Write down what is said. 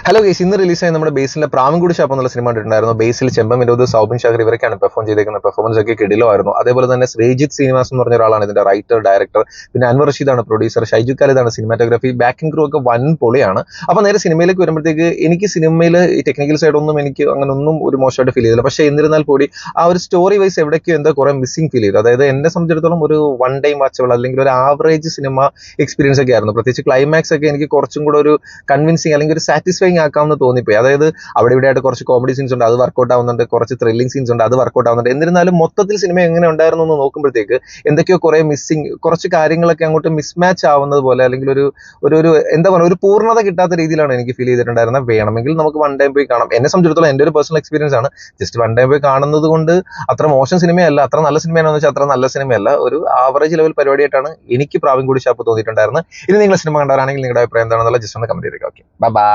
Hello guys, ഇന്ന് റിലീസായി നമ്മുടെ ബേസിലെ പ്രാവൻകൂടി ഷാപ്പ് എന്നുള്ള സിനിമ കണ്ടിട്ടുണ്ടായിരുന്നു. ബേസിൽ ചെമ്പം വിനോദ്, സൗബിൻ ഷാഗർ ഇവരൊക്കെയാണ് പെർഫോം ചെയ്തേക്കുന്ന പെർഫോമൻസ് ഒക്കെ കിടിലമായിരുന്നു. അതേപോലെ തന്നെ ശ്രീജിത്ത് ശ്രീനിവാസ് എന്ന് പറഞ്ഞ ഒരാളാണ് ഇതിന്റെ റൈറ്റർ, ഡയറക്ടർ. പിന്നെ അൻവർ റഷീദാണ് പ്രൊഡ്യൂസർ, ഷൈജു ഖാലിദാണ് സിനിമാറ്റോഗ്രാഫി, ബാക്കിംഗ് ക്രൂ ഒക്കെ വൻ പൊളിയാണ്. അപ്പൊ നേരെ സിനിമയിലേക്ക് വരുമ്പോഴത്തേക്ക് എനിക്ക് സിനിമയിൽ ഈ ടെക്നിക്കൽ സൈഡ് ഒന്നും എനിക്ക് അങ്ങനെ ഒന്നും ഒരു മോശമായിട്ട് ഫീൽ ചെയ്തില്ല. പക്ഷേ എന്നിരുന്നാൽ കൂടി ആ ഒരു സ്റ്റോറി വൈസ് എവിടേക്കോ എന്തോ കുറെ മിസ്സിംഗ് ഫീൽ ചെയ്തു. അതായത് എന്നെ സംബന്ധിച്ചിടത്തോളം ഒരു വൺ ടൈം വാച്ചബിൾ അല്ലെങ്കിൽ ഒരു ആവറേജ് സിനിമ എക്സ്പീരിയൻസ് ഒക്കെ ആയിരുന്നു. പ്രത്യേകിച്ച് ക്ലൈമാക്സ് ഒക്കെ എനിക്ക് കുറച്ചും കൂടെ ഒരു കൺവിൻസിങ് അല്ലെങ്കിൽ ഒരു സാറ്റിസ്ഫൈങ് ആക്കാമെന്ന് തോന്നിപ്പോയി. അതായത് അവിടെ ഇവിടെ ആയിട്ട് കുറച്ച് കോമഡി സീൻസ് ഉണ്ട്, അത് വർക്കൗട്ട് ആവുന്നുണ്ട്, കുറച്ച് ത്രില്ലിംഗ് സീൻസ് ഉണ്ട്, അത് വർക്കൗട്ട് ആവുന്നുണ്ട്. എന്നിരുന്നാലും മൊത്തത്തിൽ സിനിമ എങ്ങനെ ഉണ്ടായിരുന്നു എന്ന് നോക്കുമ്പോഴത്തേക്ക് എന്തൊക്കെയോ കുറെ മിസ്സിങ്, കുറച്ച് കാര്യങ്ങളൊക്കെ അങ്ങോട്ട് മിസ്മാച്ച് ആവുന്നത് പോലെ, അല്ലെങ്കിൽ ഒരു ഒരു ഒരു എന്താ പറയുക, ഒരു പൂർണ്ണത കിട്ടാത്ത രീതിയിലാണ് എനിക്ക് ഫീൽ ചെയ്തിട്ടുണ്ടായിരുന്നത്. വേണമെങ്കിൽ നമുക്ക് വൺ ടൈം പോയി കാണാം. എന്നെ സംബന്ധിച്ചിടത്തോളം എൻ്റെ ഒരു പേഴ്സണൽ എക്സ്പീരിയൻസ് ആണ്. ജസ്റ്റ് വൺ ടൈം പോയി കാണുന്നത് കൊണ്ട് അത്ര മോശം സിനിമയല്ല, അത്ര നല്ല സിനിമയാണെന്ന് വെച്ചാൽ അത്ര നല്ല സിനിമയല്ല. ഒരു ആവറേജ് ലെവൽ പരിപാടിയായിട്ടാണ് എനിക്ക് പ്രാവൻകൂടി ഷാപ്പ് തോന്നിയിട്ടുണ്ടായിരുന്നത്. ഇനി നിങ്ങൾ സിനിമ കണ്ടവരാണെങ്കിൽ നിങ്ങളുടെ അഭിപ്രായം എന്താണെന്നുള്ള ജസ്റ്റ് ഒന്ന് കമന്റ് ചെയ്തേക്കാം. Okay, by.